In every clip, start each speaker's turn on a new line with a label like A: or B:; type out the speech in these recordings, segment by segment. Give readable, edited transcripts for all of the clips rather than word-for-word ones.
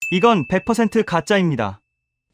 A: 이건 100% 가짜입니다.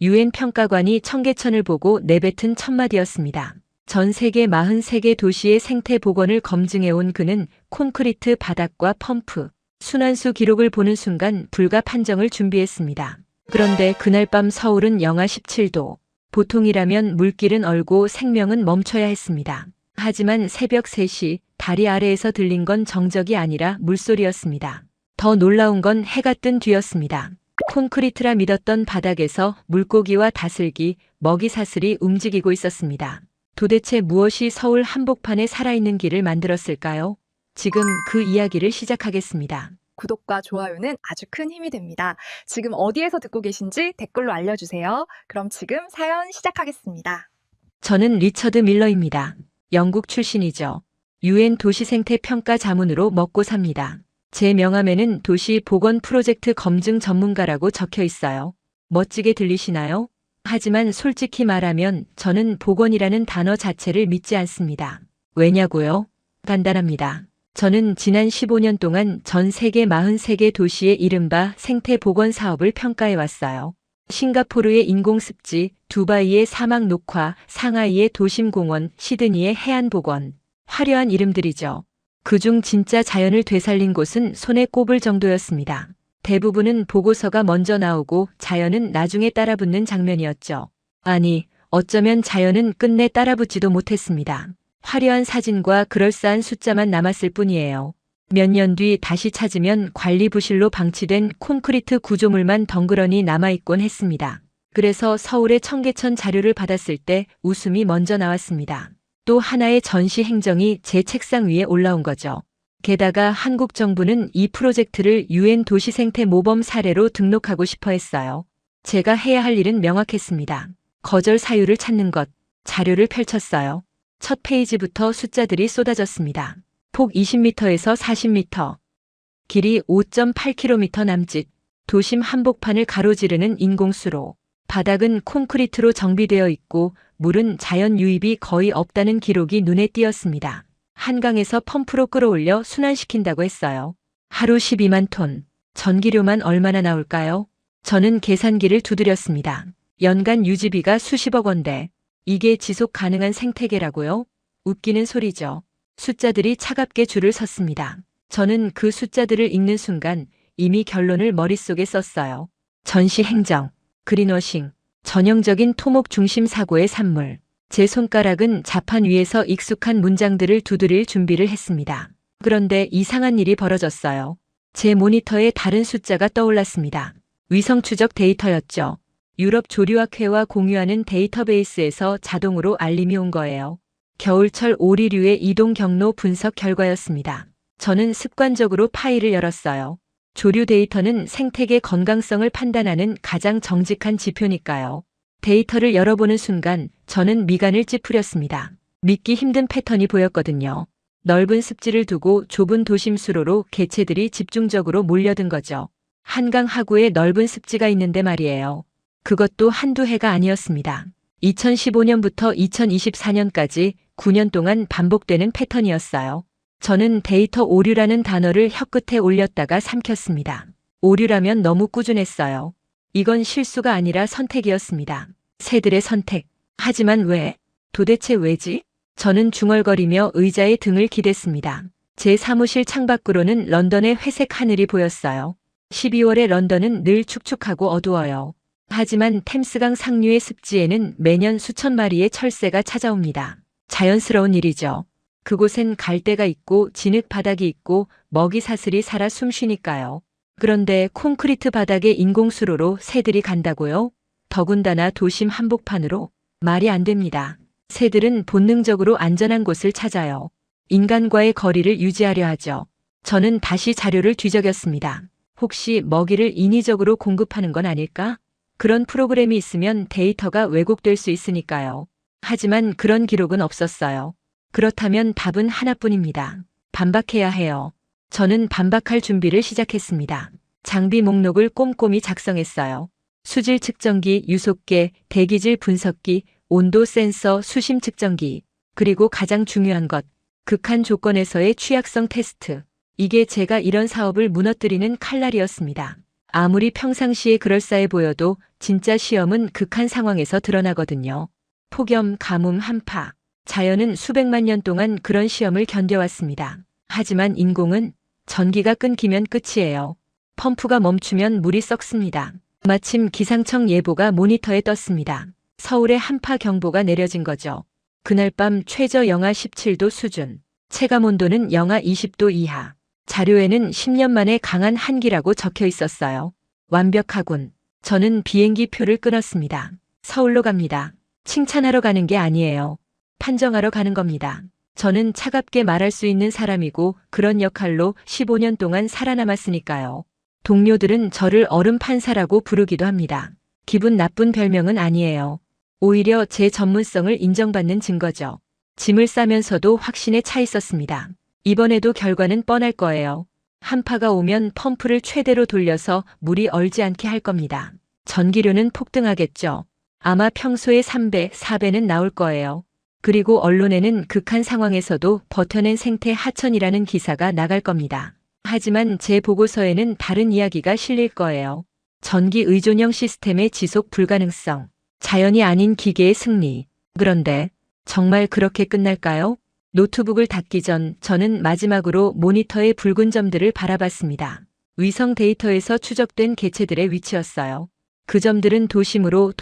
B: 유엔 평가관이 청계천을 보고 내뱉은 첫마디였습니다. 전 세계 43개 도시의 생태 복원을 검증해온 그는 콘크리트 바닥과 펌프, 순환수 기록을 보는 순간 불가 판정을 준비했습니다. 그런데 그날 밤 서울은 영하 17도. 보통이라면 물길은 얼고 생명은 멈춰야 했습니다. 하지만 새벽 3시 다리 아래에서 들린 건 정적이 아니라 물소리였습니다. 더 놀라운 건 해가 뜬 뒤였습니다. 콘크리트라 믿었던 바닥에서 물고기와 다슬기, 먹이 사슬이 움직이고 있었습니다. 도대체 무엇이 서울 한복판에 살아있는 길을 만들었을까요? 지금 그 이야기를 시작하겠습니다.
C: 구독과 좋아요는 아주 큰 힘이 됩니다. 지금 어디에서 듣고 계신지 댓글로 알려주세요. 그럼 지금 사연 시작하겠습니다.
B: 저는 리처드 밀러입니다. 영국 출신이죠. 유엔 도시생태 평가 자문으로 먹고 삽니다. 제 명함에는 도시 보건 프로젝트 검증 전문가라고 적혀 있어요. 멋지게 들리시나요? 하지만 솔직히 말하면 저는 복원이라는 단어 자체를 믿지 않습니다. 왜냐고요? 간단합니다. 저는 지난 15년 동안 전 세계 43개 도시의 이른바 생태 복원 사업을 평가해 왔어요. 싱가포르의 인공습지, 두바이의 사막 녹화, 상하이의 도심공원, 시드니의 해안복원. 화려한 이름들이죠. 그중 진짜 자연을 되살린 곳은 손에 꼽을 정도였습니다. 대부분은 보고서가 먼저 나오고 자연은 나중에 따라붙는 장면이었죠. 아니, 어쩌면 자연은 끝내 따라붙지도 못했습니다. 화려한 사진과 그럴싸한 숫자만 남았을 뿐이에요. 몇 년 뒤 다시 찾으면 관리 부실로 방치된 콘크리트 구조물만 덩그러니 남아있곤 했습니다. 그래서 서울의 청계천 자료를 받았을 때 웃음이 먼저 나왔습니다. 또 하나의 전시 행정이 제 책상 위에 올라온 거죠. 게다가 한국 정부는 이 프로젝트를 유엔 도시생태 모범 사례로 등록하고 싶어 했어요. 제가 해야 할 일은 명확했습니다. 거절 사유를 찾는 것, 자료를 펼쳤어요. 첫 페이지부터 숫자들이 쏟아졌습니다. 폭 20m에서 40m, 길이 5.8km 남짓, 도심 한복판을 가로지르는 인공수로, 바닥은 콘크리트로 정비되어 있고 물은 자연 유입이 거의 없다는 기록이 눈에 띄었습니다. 한강에서 펌프로 끌어올려 순환시킨다고 했어요. 하루 12만 톤, 전기료만 얼마나 나올까요? 저는 계산기를 두드렸습니다. 연간 유지비가 수십억 원대. 이게 지속 가능한 생태계라고요? 웃기는 소리죠. 숫자들이 차갑게 줄을 섰습니다. 저는 그 숫자들을 읽는 순간 이미 결론을 머릿속에 썼어요. 전시 행정, 그린워싱, 전형적인 토목 중심 사고의 산물. 제 손가락은 자판 위에서 익숙한 문장들을 두드릴 준비를 했습니다. 그런데 이상한 일이 벌어졌어요. 제 모니터에 다른 숫자가 떠올랐습니다. 위성 추적 데이터였죠. 유럽 조류학회와 공유하는 데이터베이스에서 자동으로 알림이 온 거예요. 겨울철 오리류의 이동 경로 분석 결과였습니다. 저는 습관적으로 파일을 열었어요. 조류 데이터는 생태계 건강성을 판단하는 가장 정직한 지표니까요. 데이터를 열어보는 순간 저는 미간을 찌푸렸습니다. 믿기 힘든 패턴이 보였거든요. 넓은 습지를 두고 좁은 도심 수로로 개체들이 집중적으로 몰려든 거죠. 한강 하구에 넓은 습지가 있는데 말이에요. 그것도 한두 해가 아니었습니다. 2015년부터 2024년까지 9년 동안 반복되는 패턴이었어요. 저는 데이터 오류라는 단어를 혀끝에 올렸다가 삼켰습니다. 오류라면 너무 꾸준했어요. 이건 실수가 아니라 선택이었습니다. 새들의 선택. 하지만 왜? 도대체 왜지? 저는 중얼거리며 의자에 등을 기댔습니다. 제 사무실 창밖으로는 런던의 회색 하늘이 보였어요. 12월의 런던은 늘 축축하고 어두워요. 하지만 템스강 상류의 습지에는 매년 수천 마리의 철새가 찾아옵니다. 자연스러운 일이죠. 그곳엔 갈대가 있고 진흙 바닥이 있고 먹이 사슬이 살아 숨쉬니까요. 그런데 콘크리트 바닥에 인공수로로 새들이 간다고요? 더군다나 도심 한복판으로? 말이 안 됩니다. 새들은 본능적으로 안전한 곳을 찾아요. 인간과의 거리를 유지하려 하죠. 저는 다시 자료를 뒤적였습니다. 혹시 먹이를 인위적으로 공급하는 건 아닐까? 그런 프로그램이 있으면 데이터가 왜곡될 수 있으니까요. 하지만 그런 기록은 없었어요. 그렇다면 답은 하나뿐입니다. 반박해야 해요. 저는 반박할 준비를 시작했습니다. 장비 목록을 꼼꼼히 작성했어요. 수질 측정기, 유속계, 대기질 분석기, 온도 센서, 수심 측정기, 그리고 가장 중요한 것, 극한 조건에서의 취약성 테스트. 이게 제가 이런 사업을 무너뜨리는 칼날이었습니다. 아무리 평상시에 그럴싸해 보여도 진짜 시험은 극한 상황에서 드러나거든요. 폭염, 가뭄, 한파. 자연은 수백만 년 동안 그런 시험을 견뎌왔습니다. 하지만 인공은 전기가 끊기면 끝이에요. 펌프가 멈추면 물이 썩습니다. 마침 기상청 예보가 모니터에 떴습니다. 서울에 한파 경보가 내려진 거죠. 그날 밤 최저 영하 17도 수준, 체감 온도는 영하 20도 이하. 자료에는 10년 만에 강한 한기라고 적혀 있었어요. 완벽하군. 저는 비행기 표를 끊었습니다. 서울로 갑니다. 칭찬하러 가는 게 아니에요. 판정하러 가는 겁니다. 저는 차갑게 말할 수 있는 사람이고 그런 역할로 15년 동안 살아남았으니까요. 동료들은 저를 얼음 판사라고 부르기도 합니다. 기분 나쁜 별명은 아니에요. 오히려 제 전문성을 인정받는 증거죠. 짐을 싸면서도 확신에 차 있었습니다. 이번에도 결과는 뻔할 거예요. 한파가 오면 펌프를 최대로 돌려서 물이 얼지 않게 할 겁니다. 전기료는 폭등하겠죠. 아마 평소의 3배, 4배는 나올 거예요. 그리고 언론에는 극한 상황에서도 버텨낸 생태 하천이라는 기사가 나갈 겁니다. 하지만 제 보고서에는 다른 이야기가 실릴 거예요. 전기 의존형 시스템의 지속 불가능성, 자연이 아닌 기계의 승리. 그런데 정말 그렇게 끝날까요? 노트북을 닫기 전 저는 마지막으로 모니터의 붉은 점들을 바라봤습니다. 위성 데이터에서 추적된 개체들의 위치였어요. 그 점들은 도심으로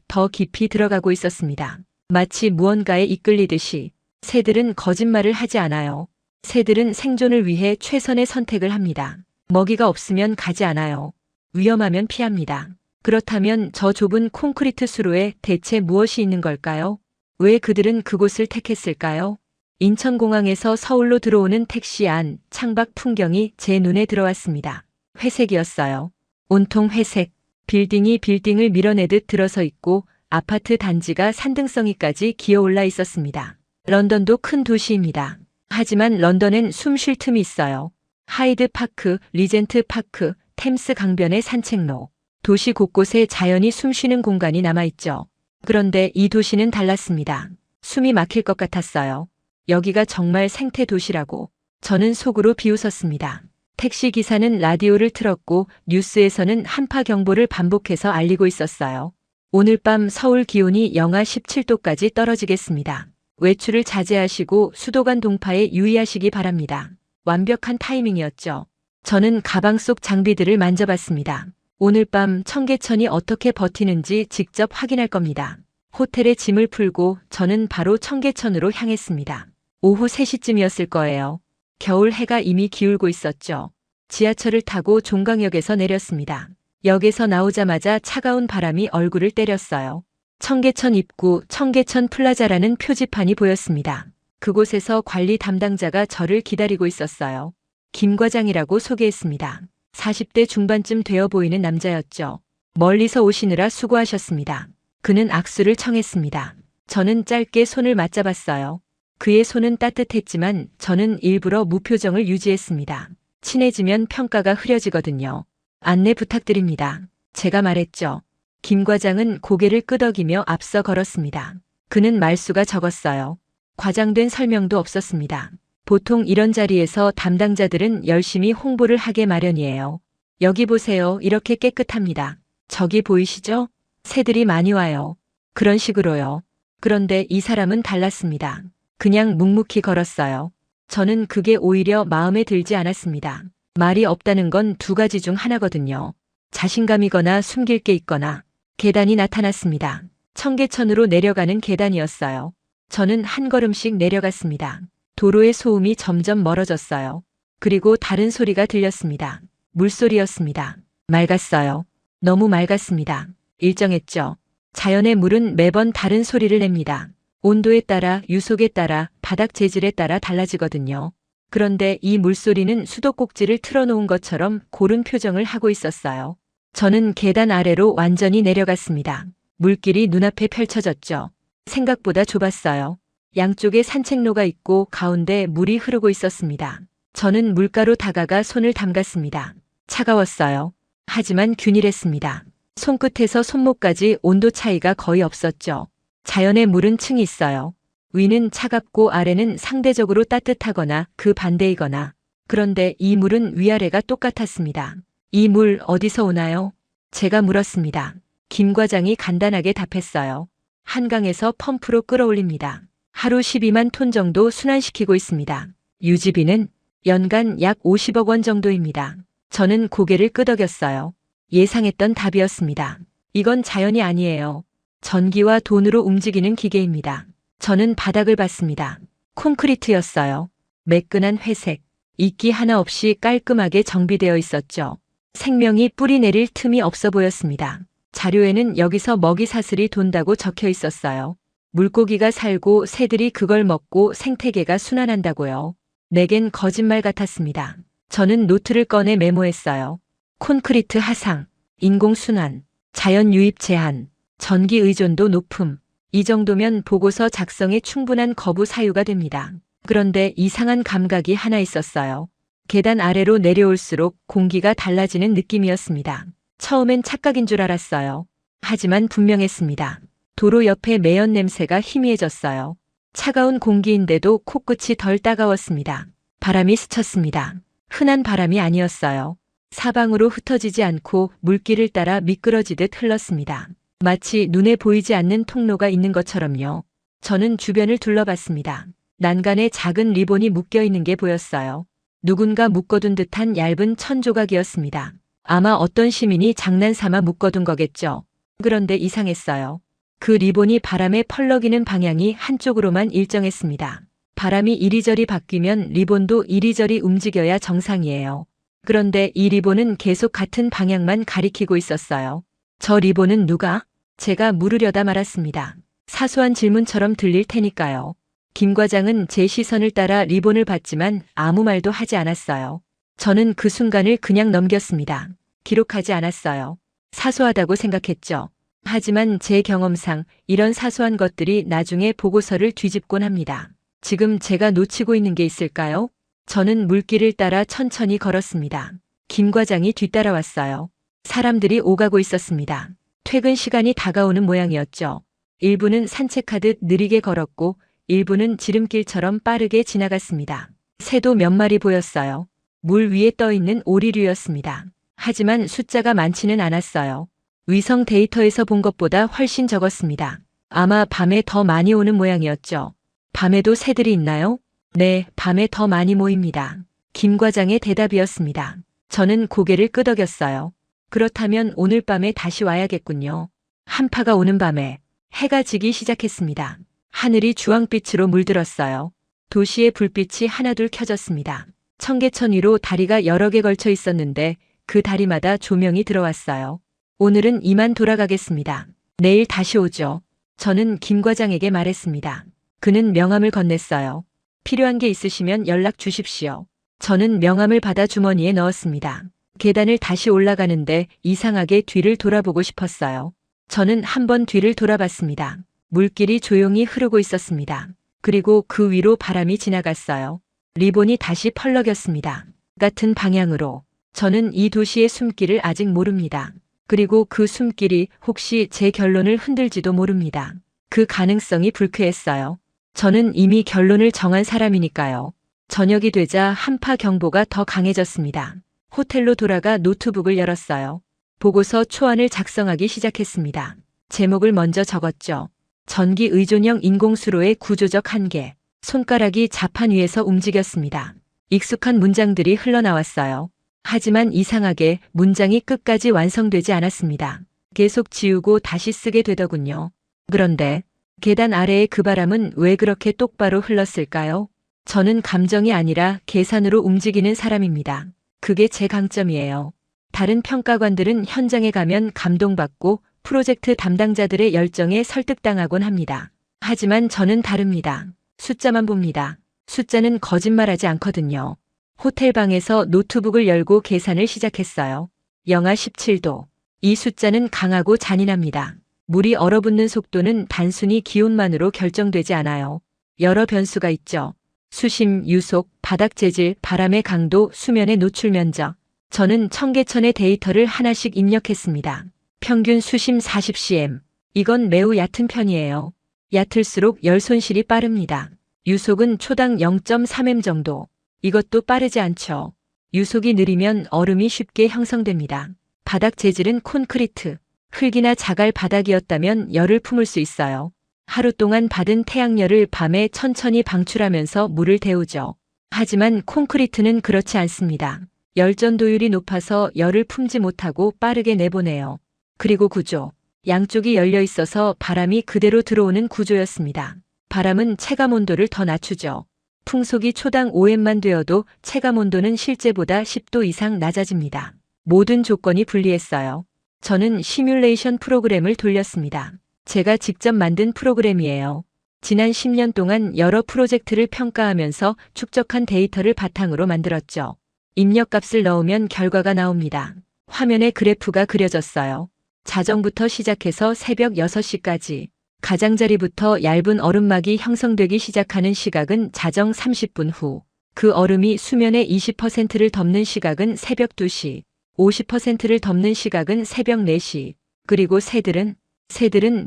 B: 더 깊이 들어가고 있었습니다. 마치 무언가에 이끌리듯이. 새들은 거짓말을 하지 않아요. 새들은 생존을 위해 최선의 선택을 합니다. 먹이가 없으면 가지 않아요. 위험하면 피합니다. 그렇다면 저 좁은 콘크리트 수로에 대체 무엇이 있는 걸까요? 왜 그들은 그곳을 택했을까요? 인천공항에서 서울로 들어오는 택시 안 창밖 풍경이 제 눈에 들어왔습니다. 회색이었어요. 온통 회색. 빌딩이 빌딩을 밀어내듯 들어서 있고 아파트 단지가 산등성이까지 기어올라 있었습니다. 런던도 큰 도시입니다. 하지만 런던엔 숨 쉴 틈이 있어요. 하이드 파크, 리젠트 파크, 템스 강변의 산책로. 도시 곳곳에 자연이 숨쉬는 공간이 남아있죠. 그런데 이 도시는 달랐습니다. 숨이 막힐 것 같았어요. 여기가 정말 생태 도시라고. 저는 속으로 비웃었습니다. 택시 기사는 라디오를 틀었고 뉴스에서는 한파 경보를 반복해서 알리고 있었어요. 오늘 밤 서울 기온이 영하 17도까지 떨어지겠습니다. 외출을 자제하시고 수도관 동파에 유의하시기 바랍니다. 완벽한 타이밍이었죠. 저는 가방 속 장비들을 만져봤습니다. 오늘 밤 청계천이 어떻게 버티는지 직접 확인할 겁니다. 호텔에 짐을 풀고 저는 바로 청계천으로 향했습니다. 오후 3시쯤이었을 거예요. 겨울 해가 이미 기울고 있었죠. 지하철을 타고 종강역에서 내렸습니다. 역에서 나오자마자 차가운 바람이 얼굴을 때렸어요. 청계천 입구, 청계천 플라자라는 표지판이 보였습니다. 그곳에서 관리 담당자가 저를 기다리고 있었어요. 김 과장이라고 소개했습니다. 40대 중반쯤 되어 보이는 남자였죠. 멀리서 오시느라 수고하셨습니다. 그는 악수를 청했습니다. 저는 짧게 손을 맞잡았어요. 그의 손은 따뜻했지만 저는 일부러 무표정을 유지했습니다. 친해지면 평가가 흐려지거든요. 안내 부탁드립니다. 제가 말했죠. 김 과장은 고개를 끄덕이며 앞서 걸었습니다. 그는 말수가 적었어요. 과장된 설명도 없었습니다. 보통 이런 자리에서 담당자들은 열심히 홍보를 하게 마련이에요. 여기 보세요. 이렇게 깨끗합니다. 저기 보이시죠? 새들이 많이 와요. 그런 식으로요. 그런데 이 사람은 달랐습니다. 그냥 묵묵히 걸었어요. 저는 그게 오히려 마음에 들지 않았습니다. 말이 없다는 건 두 가지 중 하나거든요. 자신감이거나 숨길 게 있거나. 계단이 나타났습니다. 청계천으로 내려가는 계단이었어요. 저는 한 걸음씩 내려갔습니다. 도로의 소음이 점점 멀어졌어요. 그리고 다른 소리가 들렸습니다. 물소리였습니다. 맑았어요. 너무 맑았습니다. 일정했죠. 자연의 물은 매번 다른 소리를 냅니다. 온도에 따라, 유속에 따라, 바닥 재질에 따라 달라지거든요. 그런데 이 물소리는 수도꼭지를 틀어놓은 것처럼 고른 표정을 하고 있었어요. 저는 계단 아래로 완전히 내려갔습니다. 물길이 눈앞에 펼쳐졌죠. 생각보다 좁았어요. 양쪽에 산책로가 있고 가운데 물이 흐르고 있었습니다. 저는 물가로 다가가 손을 담갔습니다. 차가웠어요. 하지만 균일했습니다. 손끝에서 손목까지 온도 차이가 거의 없었죠. 자연의 물은 층이 있어요. 위는 차갑고 아래는 상대적으로 따뜻하거나 그 반대이거나. 그런데 이 물은 위아래가 똑같았습니다. 이 물 어디서 오나요? 제가 물었습니다. 김 과장이 간단하게 답했어요. 한강에서 펌프로 끌어올립니다. 하루 12만 톤 정도 순환시키고 있습니다. 유지비는 연간 약 50억 원 정도입니다. 저는 고개를 끄덕였어요. 예상했던 답이었습니다. 이건 자연이 아니에요. 전기와 돈으로 움직이는 기계입니다. 저는 바닥을 봤습니다. 콘크리트였어요. 매끈한 회색, 이끼 하나 없이 깔끔하게 정비되어 있었죠. 생명이 뿌리 내릴 틈이 없어 보였습니다. 자료에는 여기서 먹이 사슬이 돈다고 적혀 있었어요. 물고기가 살고 새들이 그걸 먹고 생태계가 순환한다고요. 내겐 거짓말 같았습니다. 저는 노트를 꺼내 메모했어요. 콘크리트 하상, 인공순환, 자연 유입 제한, 전기 의존도 높음. 이 정도면 보고서 작성에 충분한 거부 사유가 됩니다. 그런데 이상한 감각이 하나 있었어요. 계단 아래로 내려올수록 공기가 달라지는 느낌이었습니다. 처음엔 착각인 줄 알았어요. 하지만 분명했습니다. 도로 옆에 매연 냄새가 희미해졌어요. 차가운 공기인데도 코끝이 덜 따가웠습니다. 바람이 스쳤습니다. 흔한 바람이 아니었어요. 사방으로 흩어지지 않고 물길을 따라 미끄러지듯 흘렀습니다. 마치 눈에 보이지 않는 통로가 있는 것처럼요. 저는 주변을 둘러봤습니다. 난간에 작은 리본이 묶여 있는 게 보였어요. 누군가 묶어둔 듯한 얇은 천 조각이었습니다. 아마 어떤 시민이 장난삼아 묶어둔 거겠죠. 그런데 이상했어요. 그 리본이 바람에 펄럭이는 방향이 한쪽으로만 일정했습니다. 바람이 이리저리 바뀌면 리본도 이리저리 움직여야 정상이에요. 그런데 이 리본은 계속 같은 방향만 가리키고 있었어요. 저 리본은 누가? 제가 물으려다 말았습니다. 사소한 질문처럼 들릴 테니까요. 김 과장은 제 시선을 따라 리본을 봤지만 아무 말도 하지 않았어요. 저는 그 순간을 그냥 넘겼습니다. 기록하지 않았어요. 사소하다고 생각했죠. 하지만 제 경험상 이런 사소한 것들이 나중에 보고서를 뒤집곤 합니다. 지금 제가 놓치고 있는 게 있을까요? 저는 물길을 따라 천천히 걸었습니다. 김 과장이 뒤따라왔어요. 사람들이 오가고 있었습니다. 퇴근 시간이 다가오는 모양이었죠. 일부는 산책하듯 느리게 걸었고 일부는 지름길처럼 빠르게 지나갔습니다. 새도 몇 마리 보였어요. 물 위에 떠 있는 오리류였습니다. 하지만 숫자가 많지는 않았어요. 위성 데이터에서 본 것보다 훨씬 적었습니다. 아마 밤에 더 많이 오는 모양이었죠. 밤에도 새들이 있나요? 네, 밤에 더 많이 모입니다. 김 과장의 대답이었습니다. 저는 고개를 끄덕였어요. 그렇다면 오늘 밤에 다시 와야겠군요. 한파가 오는 밤에 해가 지기 시작했습니다. 하늘이 주황빛으로 물들었어요. 도시의 불빛이 하나둘 켜졌습니다. 청계천 위로 다리가 여러 개 걸쳐 있었는데 그 다리마다 조명이 들어왔어요. 오늘은 이만 돌아가겠습니다. 내일 다시 오죠. 저는 김 과장에게 말했습니다. 그는 명함을 건넸어요. 필요한 게 있으시면 연락 주십시오. 저는 명함을 받아 주머니에 넣었습니다. 계단을 다시 올라가는데 이상하게 뒤를 돌아보고 싶었어요. 저는 한번 뒤를 돌아봤습니다. 물길이 조용히 흐르고 있었습니다. 그리고 그 위로 바람이 지나갔어요. 리본이 다시 펄럭였습니다. 같은 방향으로. 저는 이 도시의 숨길을 아직 모릅니다. 그리고 그 숨길이 혹시 제 결론을 흔들지도 모릅니다. 그 가능성이 불쾌했어요. 저는 이미 결론을 정한 사람이니까요. 저녁이 되자 한파 경보가 더 강해졌습니다. 호텔로 돌아가 노트북을 열었어요. 보고서 초안을 작성하기 시작했습니다. 제목을 먼저 적었죠. 전기 의존형 인공수로의 구조적 한계. 손가락이 자판 위에서 움직였습니다. 익숙한 문장들이 흘러나왔어요. 하지만 이상하게 문장이 끝까지 완성되지 않았습니다. 계속 지우고 다시 쓰게 되더군요. 그런데 계단 아래의 그 바람은 왜 그렇게 똑바로 흘렀을까요? 저는 감정이 아니라 계산으로 움직이는 사람입니다. 그게 제 강점이에요. 다른 평가관들은 현장에 가면 감동받고 프로젝트 담당자들의 열정에 설득당하곤 합니다. 하지만 저는 다릅니다. 숫자만 봅니다. 숫자는 거짓말하지 않거든요. 호텔 방에서 노트북을 열고 계산을 시작했어요. 영하 17도. 이 숫자는 강하고 잔인합니다. 물이 얼어붙는 속도는 단순히 기온만으로 결정되지 않아요. 여러 변수가 있죠. 수심, 유속, 바닥 재질, 바람의 강도, 수면의 노출 면적. 저는 청계천의 데이터를 하나씩 입력했습니다. 평균 수심 40cm. 이건 매우 얕은 편이에요. 얕을수록 열 손실이 빠릅니다. 유속은 초당 0.3m 정도. 이것도 빠르지 않죠. 유속이 느리면 얼음이 쉽게 형성됩니다. 바닥 재질은 콘크리트, 흙이나 자갈 바닥이었다면 열을 품을 수 있어요. 하루 동안 받은 태양열을 밤에 천천히 방출하면서 물을 데우죠. 하지만 콘크리트는 그렇지 않습니다. 열전도율이 높아서 열을 품지 못하고 빠르게 내보내요. 그리고 구조. 양쪽이 열려 있어서 바람이 그대로 들어오는 구조였습니다. 바람은 체감 온도를 더 낮추죠. 풍속이 초당 5M만 되어도 체감 온도는 실제보다 10도 이상 낮아집니다. 모든 조건이 불리했어요. 저는 시뮬레이션 프로그램을 돌렸습니다. 제가 직접 만든 프로그램이에요. 지난 10년 동안 여러 프로젝트를 평가하면서 축적한 데이터를 바탕으로 만들었죠. 입력값을 넣으면 결과가 나옵니다. 화면에 그래프가 그려졌어요. 자정부터 시작해서 새벽 6시까지. 가장자리부터 얇은 얼음막이 형성되기 시작하는 시각은 자정 30분 후. 그 얼음이 수면의 20%를 덮는 시각은 새벽 2시. 50%를 덮는 시각은 새벽 4시. 그리고 새들은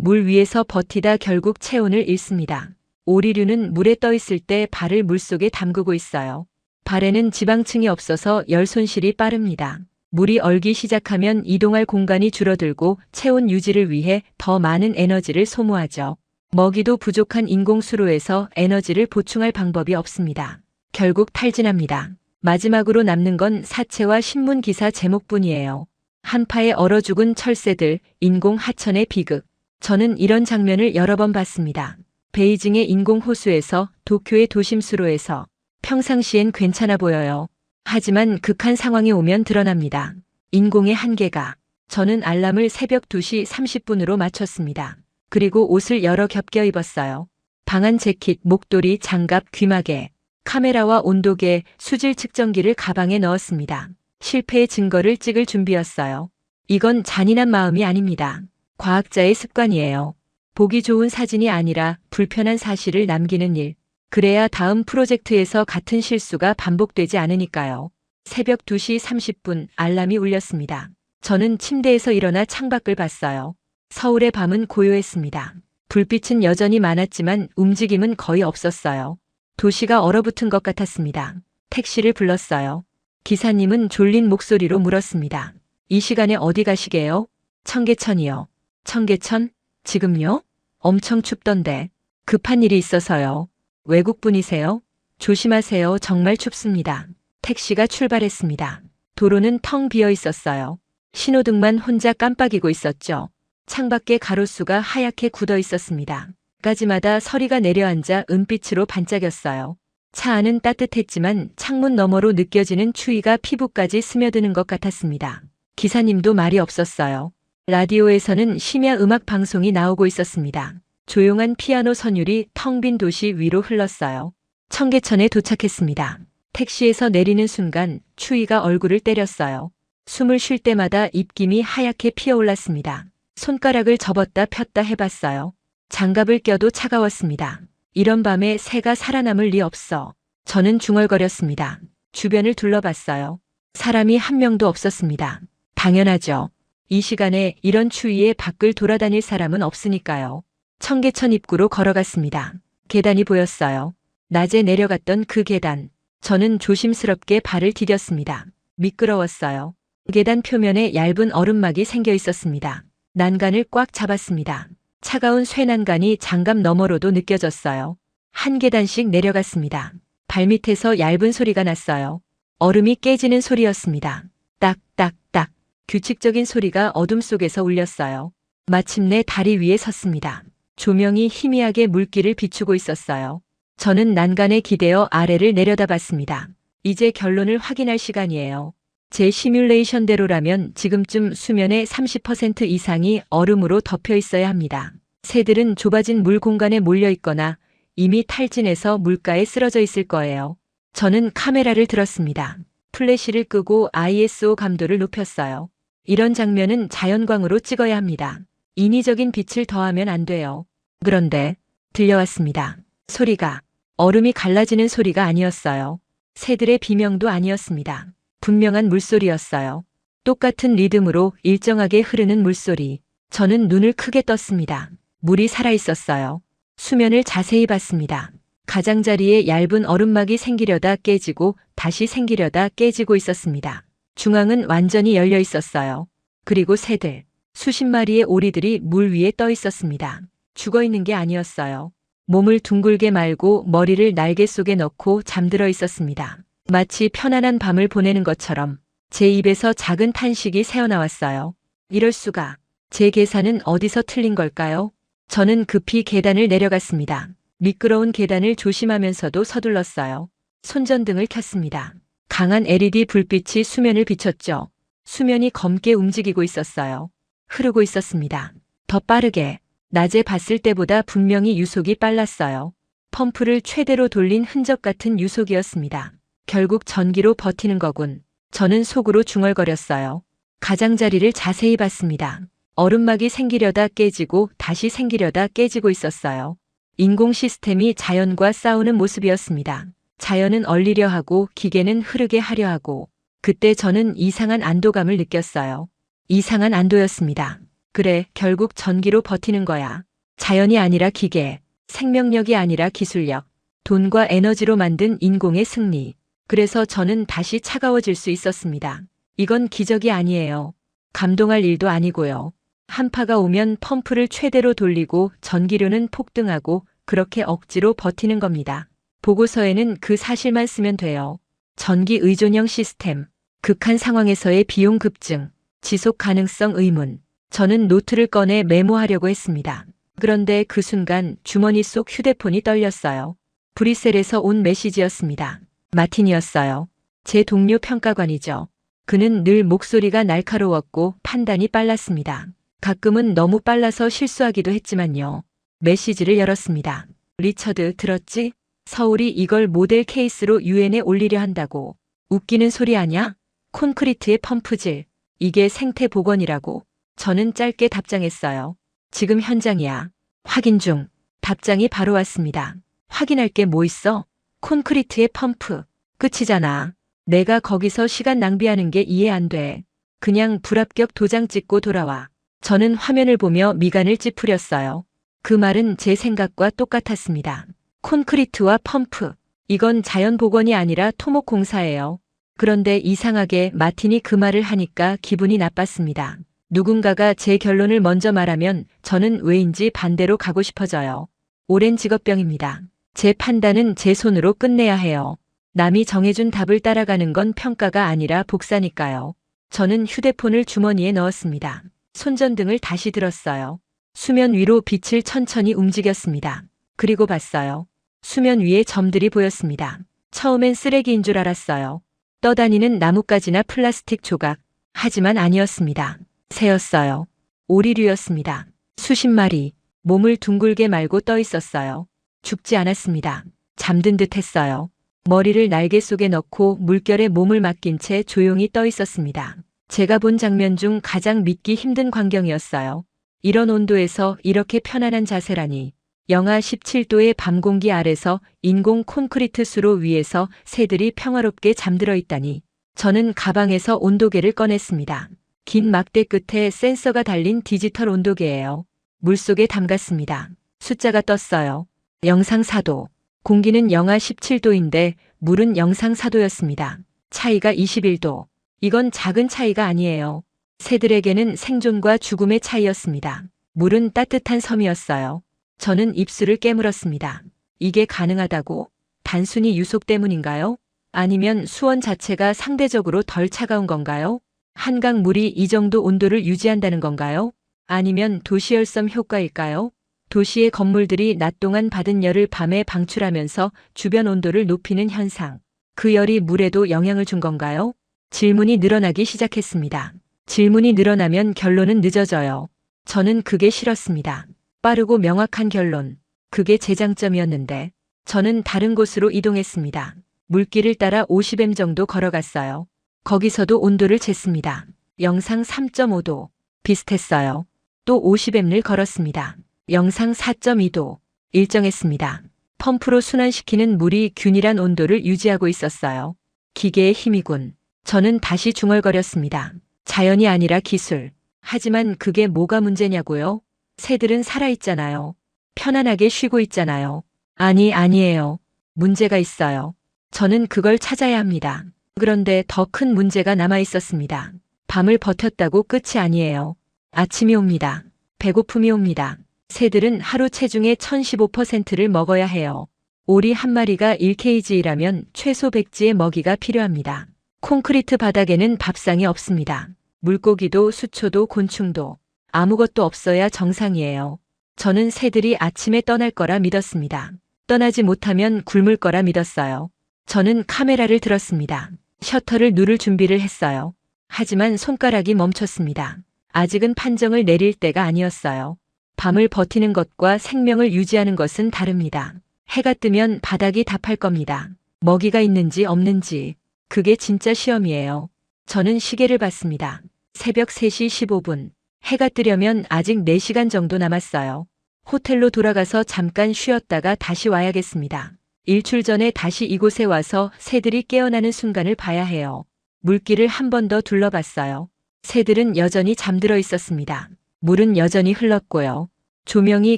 B: 물 위에서 버티다 결국 체온을 잃습니다. 오리류는 물에 떠 있을 때 발을 물속에 담그고 있어요. 발에는 지방층이 없어서 열 손실이 빠릅니다. 물이 얼기 시작하면 이동할 공간이 줄어들고 체온 유지를 위해 더 많은 에너지를 소모하죠. 먹이도 부족한 인공수로에서 에너지를 보충할 방법이 없습니다. 결국 탈진합니다. 마지막으로 남는 건 사체와 신문기사 제목뿐이에요. 한파에 얼어 죽은 철새들, 인공 하천의 비극. 저는 이런 장면을 여러 번 봤습니다. 베이징의 인공호수에서, 도쿄의 도심수로에서. 평상시엔 괜찮아 보여요. 하지만 극한 상황이 오면 드러납니다. 인공의 한계가. 저는 알람을 새벽 2시 30분으로 맞췄습니다. 그리고 옷을 여러 겹겨 입었어요. 방한 재킷, 목도리, 장갑, 귀마개, 카메라와 온도계, 수질 측정기를 가방에 넣었습니다. 실패의 증거를 찍을 준비였어요. 이건 잔인한 마음이 아닙니다. 과학자의 습관이에요. 보기 좋은 사진이 아니라 불편한 사실을 남기는 일. 그래야 다음 프로젝트에서 같은 실수가 반복되지 않으니까요. 새벽 2시 30분 알람이 울렸습니다. 저는 침대에서 일어나 창밖을 봤어요. 서울의 밤은 고요했습니다. 불빛은 여전히 많았지만 움직임은 거의 없었어요. 도시가 얼어붙은 것 같았습니다. 택시를 불렀어요. 기사님은 졸린 목소리로 물었습니다. 이 시간에 어디 가시게요? 청계천이요. 청계천? 지금요? 엄청 춥던데. 급한 일이 있어서요. 외국분이세요? 조심하세요. 정말 춥습니다. 택시가 출발했습니다. 도로는 텅 비어 있었어요. 신호등만 혼자 깜빡이고 있었죠. 창밖에 가로수가 하얗게 굳어 있었습니다. 가지마다 서리가 내려앉아 은빛으로 반짝였어요. 차 안은 따뜻했지만 창문 너머로 느껴지는 추위가 피부까지 스며드는 것 같았습니다. 기사님도 말이 없었어요. 라디오에서는 심야 음악 방송이 나오고 있었습니다. 조용한 피아노 선율이 텅 빈 도시 위로 흘렀어요. 청계천에 도착했습니다. 택시에서 내리는 순간 추위가 얼굴을 때렸어요. 숨을 쉴 때마다 입김이 하얗게 피어올랐습니다. 손가락을 접었다 폈다 해봤어요. 장갑을 껴도 차가웠습니다. 이런 밤에 새가 살아남을 리 없어. 저는 중얼거렸습니다. 주변을 둘러봤어요. 사람이 한 명도 없었습니다. 당연하죠. 이 시간에 이런 추위에 밖을 돌아다닐 사람은 없으니까요. 청계천 입구로 걸어갔습니다. 계단이 보였어요. 낮에 내려갔던 그 계단. 저는 조심스럽게 발을 디뎠습니다. 미끄러웠어요. 계단 표면에 얇은 얼음막이 생겨 있었습니다. 난간을 꽉 잡았습니다. 차가운 쇠난간이 장갑 너머로도 느껴졌어요. 한 계단씩 내려갔습니다. 발밑에서 얇은 소리가 났어요. 얼음이 깨지는 소리였습니다. 딱딱딱. 규칙적인 소리가 어둠 속에서 울렸어요. 마침내 다리 위에 섰습니다. 조명이 희미하게 물길을 비추고 있었어요. 저는 난간에 기대어 아래를 내려다봤습니다. 이제 결론을 확인할 시간이에요. 제 시뮬레이션대로라면 지금쯤 수면의 30% 이상이 얼음으로 덮여 있어야 합니다. 새들은 좁아진 물 공간에 몰려 있거나 이미 탈진해서 물가에 쓰러져 있을 거예요. 저는 카메라를 들었습니다. 플래시를 끄고 ISO 감도를 높였어요. 이런 장면은 자연광으로 찍어야 합니다. 인위적인 빛을 더하면 안 돼요. 그런데 들려왔습니다. 소리가. 얼음이 갈라지는 소리가 아니었어요. 새들의 비명도 아니었습니다. 분명한 물소리였어요. 똑같은 리듬으로 일정하게 흐르는 물소리. 저는 눈을 크게 떴습니다. 물이 살아있었어요. 수면을 자세히 봤습니다. 가장자리에 얇은 얼음막이 생기려다 깨지고 다시 생기려다 깨지고 있었습니다. 중앙은 완전히 열려 있었어요. 그리고 새들, 수십 마리의 오리들이 물 위에 떠 있었습니다. 죽어 있는 게 아니었어요. 몸을 둥글게 말고 머리를 날개 속에 넣고 잠들어 있었습니다. 마치 편안한 밤을 보내는 것처럼 제 입에서 작은 탄식이 새어나왔어요. 이럴 수가. 제 계산은 어디서 틀린 걸까요? 저는 급히 계단을 내려갔습니다. 미끄러운 계단을 조심하면서도 서둘렀어요. 손전등을 켰습니다. 강한 LED 불빛이 수면을 비췄죠. 수면이 검게 움직이고 있었어요. 흐르고 있었습니다. 더 빠르게. 낮에 봤을 때보다 분명히 유속이 빨랐어요. 펌프를 최대로 돌린 흔적 같은 유속이었습니다. 결국 전기로 버티는 거군. 저는 속으로 중얼거렸어요. 가장자리를 자세히 봤습니다. 얼음막이 생기려다 깨지고 다시 생기려다 깨지고 있었어요. 인공 시스템이 자연과 싸우는 모습이었습니다. 자연은 얼리려 하고 기계는 흐르게 하려 하고, 그때 저는 이상한 안도감을 느꼈어요. 이상한 안도였습니다. 그래, 결국 전기로 버티는 거야. 자연이 아니라 기계, 생명력이 아니라 기술력, 돈과 에너지로 만든 인공의 승리. 그래서 저는 다시 차가워질 수 있었습니다. 이건 기적이 아니에요. 감동할 일도 아니고요. 한파가 오면 펌프를 최대로 돌리고 전기료는 폭등하고 그렇게 억지로 버티는 겁니다. 보고서에는 그 사실만 쓰면 돼요. 전기 의존형 시스템, 극한 상황에서의 비용 급증, 지속 가능성 의문. 저는 노트를 꺼내 메모하려고 했습니다. 그런데 그 순간 주머니 속 휴대폰이 떨렸어요. 브뤼셀에서 온 메시지였습니다. 마틴이었어요. 제 동료 평가관이죠. 그는 늘 목소리가 날카로웠고 판단이 빨랐습니다. 가끔은 너무 빨라서 실수하기도 했지만요. 메시지를 열었습니다. 리처드, 들었지? 서울이 이걸 모델 케이스로 유엔에 올리려 한다고. 웃기는 소리 아냐? 콘크리트의 펌프질. 이게 생태 복원이라고. 저는 짧게 답장했어요. 지금 현장이야. 확인 중. 답장이 바로 왔습니다. 확인할 게 뭐 있어? 콘크리트의 펌프. 끝이잖아. 내가 거기서 시간 낭비하는 게 이해 안 돼. 그냥 불합격 도장 찍고 돌아와. 저는 화면을 보며 미간을 찌푸렸어요. 그 말은 제 생각과 똑같았습니다. 콘크리트와 펌프. 이건 자연 복원이 아니라 토목 공사예요. 그런데 이상하게 마틴이 그 말을 하니까 기분이 나빴습니다. 누군가가 제 결론을 먼저 말하면 저는 왜인지 반대로 가고 싶어져요. 오랜 직업병입니다. 제 판단은 제 손으로 끝내야 해요. 남이 정해준 답을 따라가는 건 평가가 아니라 복사니까요. 저는 휴대폰을 주머니에 넣었습니다. 손전등을 다시 들었어요. 수면 위로 빛을 천천히 움직였습니다. 그리고 봤어요. 수면 위에 점들이 보였습니다. 처음엔 쓰레기인 줄 알았어요. 떠다니는 나뭇가지나 플라스틱 조각. 하지만 아니었습니다. 새였어요. 오리류였습니다. 수십 마리. 몸을 둥글게 말고 떠 있었어요. 죽지 않았습니다. 잠든 듯 했어요. 머리를 날개 속에 넣고 물결에 몸을 맡긴 채 조용히 떠 있었습니다. 제가 본 장면 중 가장 믿기 힘든 광경이었어요. 이런 온도에서 이렇게 편안한 자세라니. 영하 17도의 밤 공기 아래서 인공 콘크리트 수로 위에서 새들이 평화롭게 잠들어 있다니. 저는 가방에서 온도계를 꺼냈습니다. 긴 막대 끝에 센서가 달린 디지털 온도계예요. 물속에 담갔습니다. 숫자가 떴어요. 영상 4도. 공기는 영하 17도인데 물은 영상 4도였습니다. 차이가 21도. 이건 작은 차이가 아니에요. 새들에게는 생존과 죽음의 차이였습니다. 물은 따뜻한 섬이었어요. 저는 입술을 깨물었습니다. 이게 가능하다고? 단순히 유속 때문인가요? 아니면 수온 자체가 상대적으로 덜 차가운 건가요? 한강 물이 이 정도 온도를 유지한다는 건가요? 아니면 도시열섬 효과일까요? 도시의 건물들이 낮 동안 받은 열을 밤에 방출하면서 주변 온도를 높이는 현상. 그 열이 물에도 영향을 준 건가요? 질문이 늘어나기 시작했습니다. 질문이 늘어나면 결론은 늦어져요. 저는 그게 싫었습니다. 빠르고 명확한 결론. 그게 제 장점이었는데 저는 다른 곳으로 이동했습니다. 물길을 따라 50m 정도 걸어갔어요. 거기서도 온도를 쟀습니다. 영상 3.5도. 비슷했어요. 또 50m를 걸었습니다. 영상 4.2도. 일정했습니다. 펌프로 순환시키는 물이 균일한 온도를 유지하고 있었어요. 기계의 힘이군. 저는 다시 중얼거렸습니다. 자연이 아니라 기술. 하지만 그게 뭐가 문제냐고요? 새들은 살아있잖아요. 편안하게 쉬고 있잖아요. 아니에요. 문제가 있어요. 저는 그걸 찾아야 합니다. 그런데 더 큰 문제가 남아 있었습니다. 밤을 버텼다고 끝이 아니에요. 아침이 옵니다. 배고픔이 옵니다. 새들은 하루 체중의 1015%를 먹어야 해요. 오리 한 마리가 1kg이라면 최소 100지의 먹이가 필요합니다. 콘크리트 바닥에는 밥상이 없습니다. 물고기도 수초도 곤충도 아무것도 없어야 정상이에요. 저는 새들이 아침에 떠날 거라 믿었습니다. 떠나지 못하면 굶을 거라 믿었어요. 저는 카메라를 들었습니다. 셔터를 누를 준비를 했어요. 하지만 손가락이 멈췄습니다. 아직은 판정을 내릴 때가 아니었어요. 밤을 버티는 것과 생명을 유지하는 것은 다릅니다. 해가 뜨면 바닥이 답할 겁니다. 먹이가 있는지 없는지. 그게 진짜 시험이에요. 저는 시계를 봤습니다. 새벽 3시 15분. 해가 뜨려면 아직 4시간 정도 남았어요. 호텔로 돌아가서 잠깐 쉬었다가 다시 와야겠습니다. 일출 전에 다시 이곳에 와서 새들이 깨어나는 순간을 봐야 해요. 물길을 한 번 더 둘러봤어요. 새들은 여전히 잠들어 있었습니다. 물은 여전히 흘렀고요. 조명이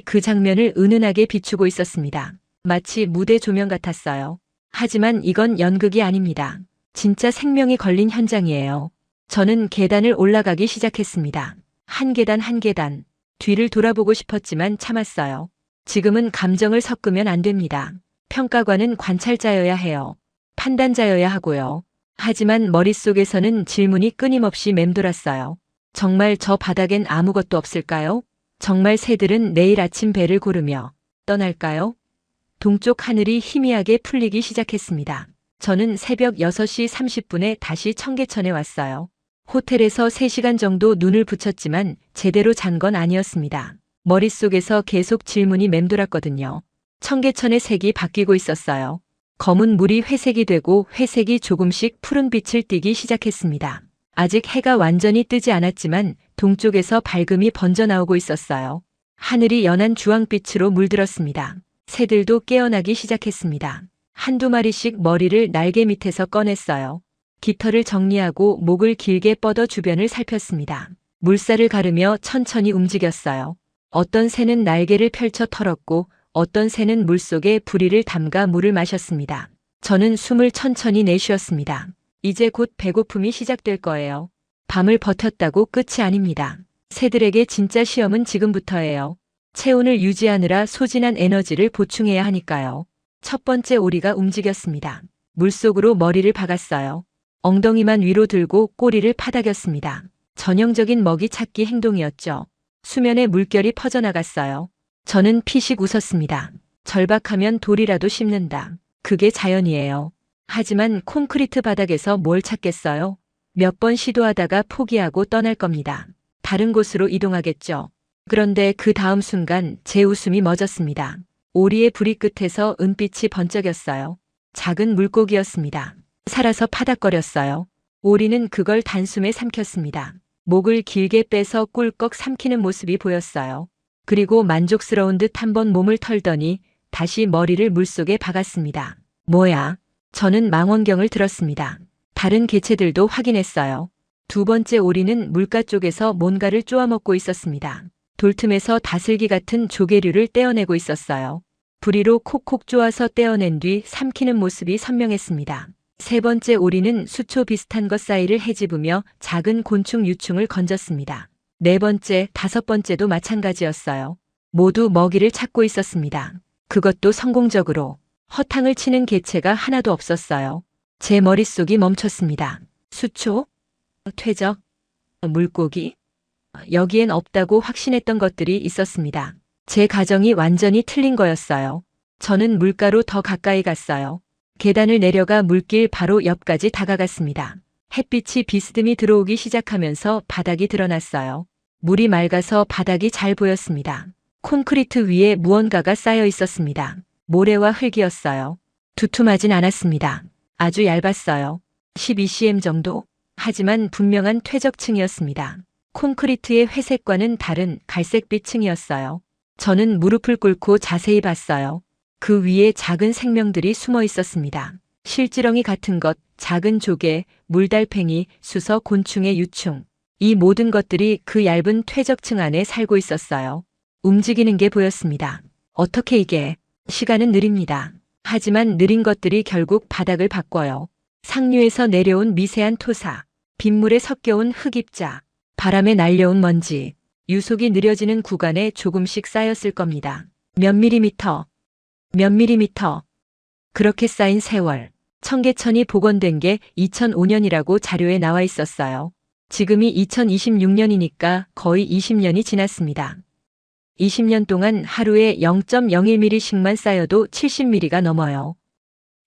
B: 그 장면을 은은하게 비추고 있었습니다. 마치 무대 조명 같았어요. 하지만 이건 연극이 아닙니다. 진짜 생명이 걸린 현장이에요. 저는 계단을 올라가기 시작했습니다. 한 계단 한 계단. 뒤를 돌아보고 싶었지만 참았어요. 지금은 감정을 섞으면 안 됩니다. 평가관은 관찰자여야 해요. 판단자여야 하고요. 하지만 머릿속에서는 질문이 끊임없이 맴돌았어요. 정말 저 바닥엔 아무것도 없을까요? 정말 새들은 내일 아침 배를 고르며 떠날까요? 동쪽 하늘이 희미하게 풀리기 시작했습니다. 저는 새벽 6시 30분에 다시 청계천에 왔어요. 호텔에서 3시간 정도 눈을 붙였지만 제대로 잔 건 아니었습니다. 머릿속에서 계속 질문이 맴돌았거든요. 청계천의 색이 바뀌고 있었어요. 검은 물이 회색이 되고 회색이 조금씩 푸른 빛을 띠기 시작했습니다. 아직 해가 완전히 뜨지 않았지만 동쪽에서 밝음이 번져 나오고 있었어요. 하늘이 연한 주황빛으로 물들었습니다. 새들도 깨어나기 시작했습니다. 한두 마리씩 머리를 날개 밑에서 꺼냈어요. 깃털을 정리하고 목을 길게 뻗어 주변을 살폈습니다. 물살을 가르며 천천히 움직였어요. 어떤 새는 날개를 펼쳐 털었고 어떤 새는 물속에 부리를 담가 물을 마셨습니다. 저는 숨을 천천히 내쉬었습니다. 이제 곧 배고픔이 시작될 거예요. 밤을 버텼다고 끝이 아닙니다. 새들에게 진짜 시험은 지금부터예요. 체온을 유지하느라 소진한 에너지를 보충해야 하니까요. 첫 번째 오리가 움직였습니다. 물속으로 머리를 박았어요. 엉덩이만 위로 들고 꼬리를 파닥였습니다. 전형적인 먹이 찾기 행동이었죠. 수면에 물결이 퍼져나갔어요. 저는 피식 웃었습니다. 절박하면 돌이라도 씹는다. 그게 자연이에요. 하지만 콘크리트 바닥에서 뭘 찾겠어요? 몇 번 시도하다가 포기하고 떠날 겁니다. 다른 곳으로 이동하겠죠. 그런데 그 다음 순간 제 웃음이 멎었습니다. 오리의 부리 끝에서 은빛이 번쩍였어요. 작은 물고기였습니다. 살아서 파닥거렸어요. 오리는 그걸 단숨에 삼켰습니다. 목을 길게 빼서 꿀꺽 삼키는 모습이 보였어요. 그리고 만족스러운 듯 한번 몸을 털더니 다시 머리를 물속에 박았습니다. 뭐야? 저는 망원경을 들었습니다. 다른 개체들도 확인했어요. 두 번째 오리는 물가 쪽에서 뭔가를 쪼아먹고 있었습니다. 돌틈에서 다슬기 같은 조개류를 떼어내고 있었어요. 부리로 콕콕 쪼아서 떼어낸 뒤 삼키는 모습이 선명했습니다. 세 번째 오리는 수초 비슷한 것 사이를 헤집으며 작은 곤충 유충을 건졌습니다. 네 번째, 다섯 번째도 마찬가지였어요. 모두 먹이를 찾고 있었습니다. 그것도 성공적으로. 허탕을 치는 개체가 하나도 없었어요. 제 머릿속이 멈췄습니다. 수초? 퇴적? 물고기? 여기엔 없다고 확신했던 것들이 있었습니다. 제 가정이 완전히 틀린 거였어요. 저는 물가로 더 가까이 갔어요. 계단을 내려가 물길 바로 옆까지 다가갔습니다. 햇빛이 비스듬히 들어오기 시작하면서 바닥이 드러났어요. 물이 맑아서 바닥이 잘 보였습니다. 콘크리트 위에 무언가가 쌓여 있었습니다. 모래와 흙이었어요. 두툼하진 않았습니다. 아주 얇았어요. 12cm 정도? 하지만 분명한 퇴적층이었습니다. 콘크리트의 회색과는 다른 갈색빛 층이었어요. 저는 무릎을 꿇고 자세히 봤어요. 그 위에 작은 생명들이 숨어 있었습니다. 실지렁이 같은 것, 작은 조개, 물달팽이, 수서 곤충의 유충. 이 모든 것들이 그 얇은 퇴적층 안에 살고 있었어요. 움직이는 게 보였습니다. 어떻게 이게? 시간은 느립니다. 하지만 느린 것들이 결국 바닥을 바꿔요. 상류에서 내려온 미세한 토사, 빗물에 섞여온 흙입자, 바람에 날려온 먼지, 유속이 느려지는 구간에 조금씩 쌓였을 겁니다. 몇 밀리미터, 몇 밀리미터. 그렇게 쌓인 세월. 청계천이 복원된 게 2005년이라고 자료에 나와 있었어요. 지금이 2026년이니까 거의 20년이 지났습니다. 20년 동안 하루에 0.01mm씩만 쌓여도 70mm가 넘어요.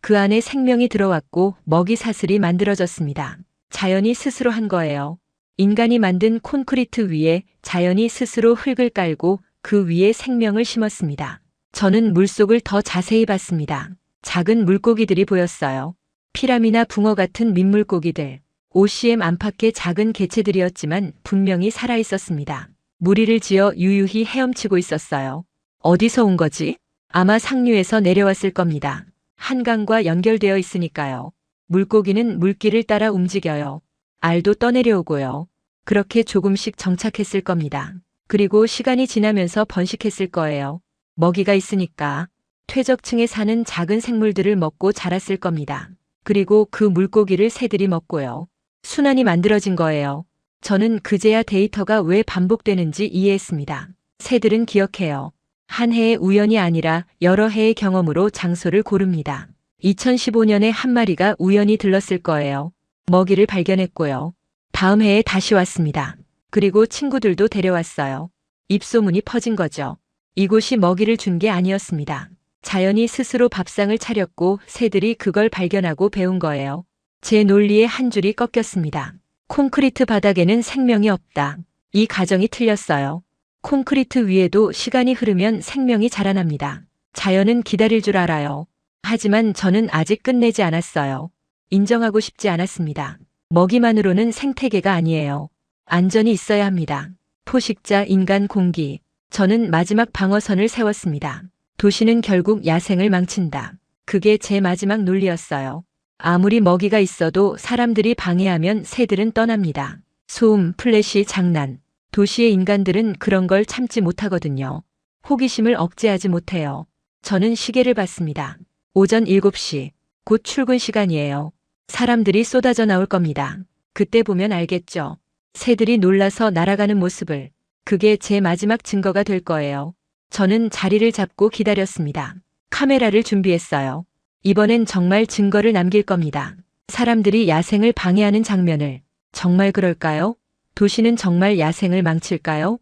B: 그 안에 생명이 들어왔고 먹이 사슬이 만들어졌습니다. 자연이 스스로 한 거예요. 인간이 만든 콘크리트 위에 자연이 스스로 흙을 깔고 그 위에 생명을 심었습니다. 저는 물속을 더 자세히 봤습니다. 작은 물고기들이 보였어요. 피라미나 붕어 같은 민물고기들, OCM 안팎의 작은 개체들이었지만 분명히 살아있었습니다. 무리를 지어 유유히 헤엄치고 있었어요. 어디서 온 거지? 아마 상류에서 내려왔을 겁니다. 한강과 연결되어 있으니까요. 물고기는 물길을 따라 움직여요. 알도 떠내려오고요. 그렇게 조금씩 정착했을 겁니다. 그리고 시간이 지나면서 번식했을 거예요. 먹이가 있으니까 퇴적층에 사는 작은 생물들을 먹고 자랐을 겁니다. 그리고 그 물고기를 새들이 먹고요. 순환이 만들어진 거예요. 저는 그제야 데이터가 왜 반복되는지 이해했습니다. 새들은 기억해요. 한 해의 우연이 아니라 여러 해의 경험으로 장소를 고릅니다. 2015년에 한 마리가 우연히 들렀을 거예요. 먹이를 발견했고요. 다음 해에 다시 왔습니다. 그리고 친구들도 데려왔어요. 입소문이 퍼진 거죠. 이곳이 먹이를 준 게 아니었습니다. 자연이 스스로 밥상을 차렸고 새들이 그걸 발견하고 배운 거예요. 제 논리의 한 줄이 꺾였습니다. 콘크리트 바닥에는 생명이 없다. 이 가정이 틀렸어요. 콘크리트 위에도 시간이 흐르면 생명이 자라납니다. 자연은 기다릴 줄 알아요. 하지만 저는 아직 끝내지 않았어요. 인정하고 싶지 않았습니다. 먹이만으로는 생태계가 아니에요. 안전이 있어야 합니다. 포식자, 인간, 공기. 저는 마지막 방어선을 세웠습니다. 도시는 결국 야생을 망친다. 그게 제 마지막 논리였어요. 아무리 먹이가 있어도 사람들이 방해하면 새들은 떠납니다. 소음, 플래시, 장난. 도시의 인간들은 그런 걸 참지 못하거든요. 호기심을 억제하지 못해요. 저는 시계를 봤습니다. 오전 7시. 곧 출근 시간이에요. 사람들이 쏟아져 나올 겁니다. 그때 보면 알겠죠. 새들이 놀라서 날아가는 모습을. 그게 제 마지막 증거가 될 거예요. 저는 자리를 잡고 기다렸습니다. 카메라를 준비했어요. 이번엔 정말 증거를 남길 겁니다. 사람들이 야생을 방해하는 장면을. 정말 그럴까요? 도시는 정말 야생을 망칠까요?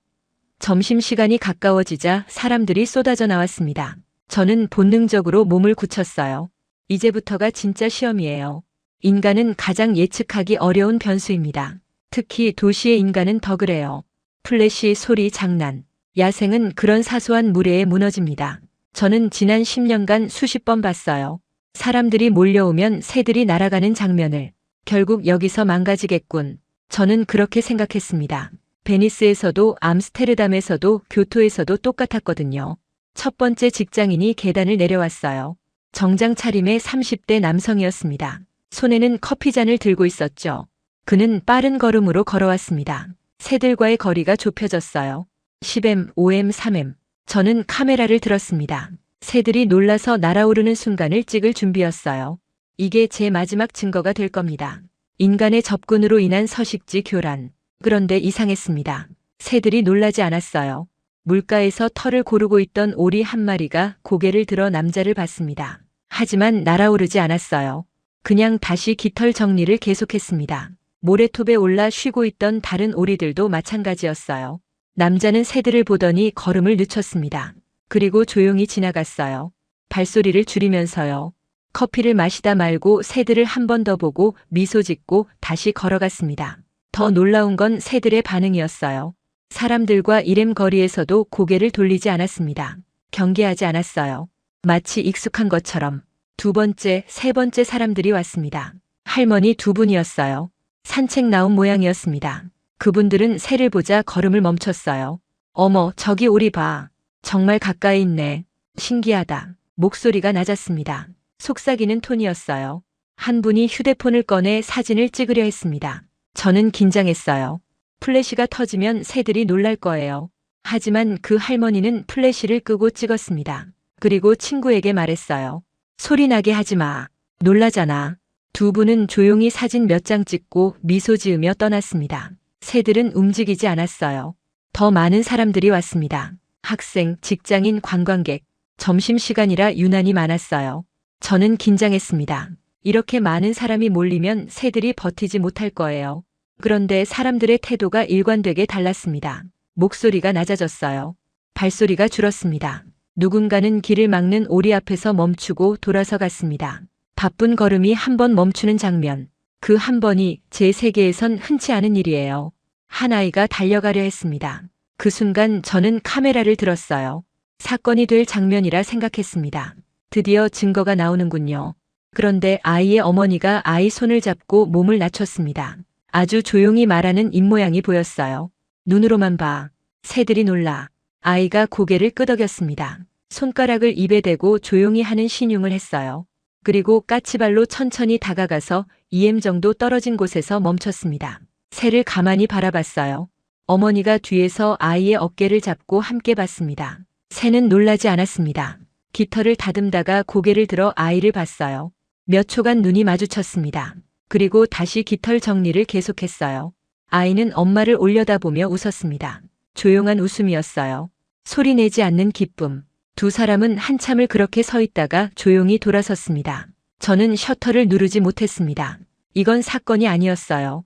B: 점심시간이 가까워지자 사람들이 쏟아져 나왔습니다. 저는 본능적으로 몸을 굳혔어요. 이제부터가 진짜 시험이에요. 인간은 가장 예측하기 어려운 변수입니다. 특히 도시의 인간은 더 그래요. 플래시, 소리, 장난. 야생은 그런 사소한 무례에 무너집니다. 저는 지난 10년간 수십 번 봤어요. 사람들이 몰려오면 새들이 날아가는 장면을. 결국 여기서 망가지겠군. 저는 그렇게 생각했습니다. 베니스에서도 암스테르담에서도 교토에서도 똑같았거든요. 첫 번째 직장인이 계단을 내려왔어요. 정장 차림의 30대 남성이었습니다. 손에는 커피잔을 들고 있었죠. 그는 빠른 걸음으로 걸어왔습니다. 새들과의 거리가 좁혀졌어요. 10m, 5m, 3m. 저는 카메라를 들었습니다. 새들이 놀라서 날아오르는 순간을 찍을 준비였어요. 이게 제 마지막 증거가 될 겁니다. 인간의 접근으로 인한 서식지 교란. 그런데 이상했습니다. 새들이 놀라지 않았어요. 물가에서 털을 고르고 있던 오리 한 마리가 고개를 들어 남자를 봤습니다. 하지만 날아오르지 않았어요. 그냥 다시 깃털 정리를 계속했습니다. 모래톱에 올라 쉬고 있던 다른 오리들도 마찬가지였어요. 남자는 새들을 보더니 걸음을 늦췄습니다. 그리고 조용히 지나갔어요. 발소리를 줄이면서요. 커피를 마시다 말고 새들을 한 번 더 보고 미소 짓고 다시 걸어갔습니다. 더 놀라운 건 새들의 반응이었어요. 사람들과 이렘 거리에서도 고개를 돌리지 않았습니다. 경계하지 않았어요. 마치 익숙한 것처럼. 두 번째, 세 번째 사람들이 왔습니다. 할머니 두 분이었어요. 산책 나온 모양이었습니다. 그분들은 새를 보자 걸음을 멈췄어요. 어머, 저기 오리 봐. 정말 가까이 있네. 신기하다. 목소리가 낮았습니다. 속삭이는 톤이었어요. 한 분이 휴대폰을 꺼내 사진을 찍으려 했습니다. 저는 긴장했어요. 플래시가 터지면 새들이 놀랄 거예요. 하지만 그 할머니는 플래시를 끄고 찍었습니다. 그리고 친구에게 말했어요. 소리 나게 하지 마. 놀라잖아. 두 분은 조용히 사진 몇 장 찍고 미소 지으며 떠났습니다. 새들은 움직이지 않았어요. 더 많은 사람들이 왔습니다. 학생, 직장인, 관광객. 점심시간이라 유난히 많았어요. 저는 긴장했습니다. 이렇게 많은 사람이 몰리면 새들이 버티지 못할 거예요. 그런데 사람들의 태도가 일관되게 달랐습니다. 목소리가 낮아졌어요. 발소리가 줄었습니다. 누군가는 길을 막는 오리 앞에서 멈추고 돌아서 갔습니다. 바쁜 걸음이 한 번 멈추는 장면. 그 한 번이 제 세계에선 흔치 않은 일이에요. 한 아이가 달려가려 했습니다. 그 순간 저는 카메라를 들었어요. 사건이 될 장면이라 생각했습니다. 드디어 증거가 나오는군요. 그런데 아이의 어머니가 아이 손을 잡고 몸을 낮췄습니다. 아주 조용히 말하는 입모양이 보였어요. 눈으로만 봐. 새들이 놀라. 아이가 고개를 끄덕였습니다. 손가락을 입에 대고 조용히 하는 신용을 했어요. 그리고 까치발로 천천히 다가가서 2m 정도 떨어진 곳에서 멈췄습니다. 새를 가만히 바라봤어요. 어머니가 뒤에서 아이의 어깨를 잡고 함께 봤습니다. 새는 놀라지 않았습니다. 깃털을 다듬다가 고개를 들어 아이를 봤어요. 몇 초간 눈이 마주쳤습니다. 그리고 다시 깃털 정리를 계속했어요. 아이는 엄마를 올려다보며 웃었습니다. 조용한 웃음이었어요. 소리내지 않는 기쁨. 두 사람은 한참을 그렇게 서 있다가 조용히 돌아섰습니다. 저는 셔터를 누르지 못했습니다. 이건 사건이 아니었어요.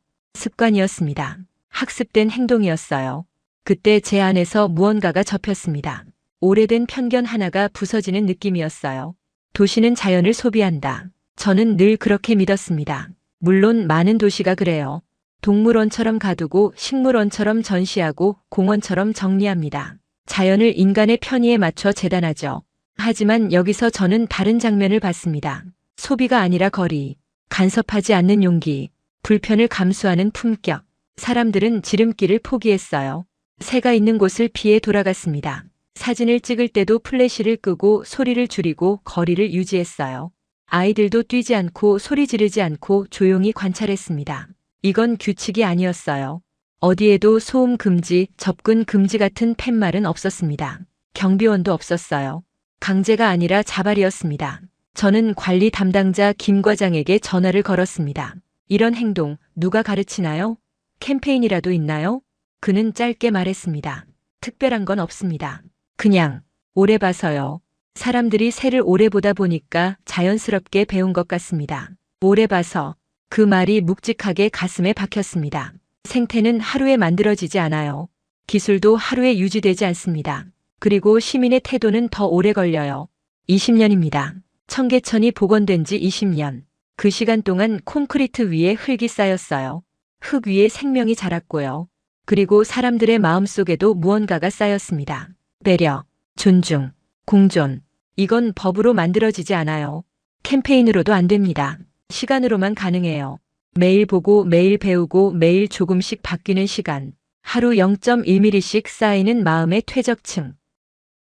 B: 습관이었습니다. 학습된 행동이었어요. 그때 제 안에서 무언가가 접혔습니다. 오래된 편견 하나가 부서지는 느낌이었어요. 도시는 자연을 소비한다. 저는 늘 그렇게 믿었습니다. 물론 많은 도시가 그래요. 동물원처럼 가두고 식물원처럼 전시하고 공원처럼 정리합니다. 자연을 인간의 편의에 맞춰 재단하죠. 하지만 여기서 저는 다른 장면을 봤습니다. 소비가 아니라 거리, 간섭하지 않는 용기, 불편을 감수하는 품격. 사람들은 지름길을 포기했어요. 새가 있는 곳을 피해 돌아갔습니다. 사진을 찍을 때도 플래시를 끄고 소리를 줄이고 거리를 유지했어요. 아이들도 뛰지 않고 소리 지르지 않고 조용히 관찰했습니다. 이건 규칙이 아니었어요. 어디에도 소음 금지, 접근 금지 같은 팻말은 없었습니다. 경비원도 없었어요. 강제가 아니라 자발이었습니다. 저는 관리 담당자 김 과장에게 전화를 걸었습니다. 이런 행동 누가 가르치나요? 캠페인이라도 있나요? 그는 짧게 말했습니다. 특별한 건 없습니다. 그냥 오래 봐서요. 사람들이 새를 오래 보다 보니까 자연스럽게 배운 것 같습니다. 오래 봐서. 그 말이 묵직하게 가슴에 박혔습니다. 생태는 하루에 만들어지지 않아요. 기술도 하루에 유지되지 않습니다. 그리고 시민의 태도는 더 오래 걸려요. 20년입니다. 청계천이 복원된 지 20년. 그 시간 동안 콘크리트 위에 흙이 쌓였어요. 흙 위에 생명이 자랐고요. 그리고 사람들의 마음속에도 무언가가 쌓였습니다. 배려, 존중, 공존. 이건 법으로 만들어지지 않아요. 캠페인으로도 안 됩니다. 시간으로만 가능해요. 매일 보고 매일 배우고 매일 조금씩 바뀌는 시간. 하루 0.1mm씩 쌓이는 마음의 퇴적층.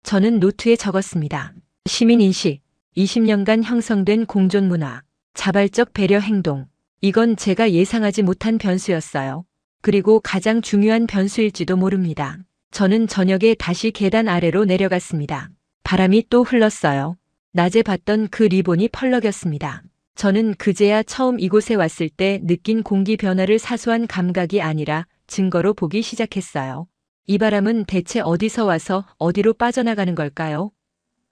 B: 저는 노트에 적었습니다. 시민인식, 20년간 형성된 공존문화, 자발적 배려 행동. 이건 제가 예상하지 못한 변수였어요. 그리고 가장 중요한 변수일지도 모릅니다. 저는 저녁에 다시 계단 아래로 내려갔습니다. 바람이 또 흘렀어요. 낮에 봤던 그 리본이 펄럭였습니다. 저는 그제야 처음 이곳에 왔을 때 느낀 공기 변화를 사소한 감각이 아니라 증거로 보기 시작했어요. 이 바람은 대체 어디서 와서 어디로 빠져나가는 걸까요?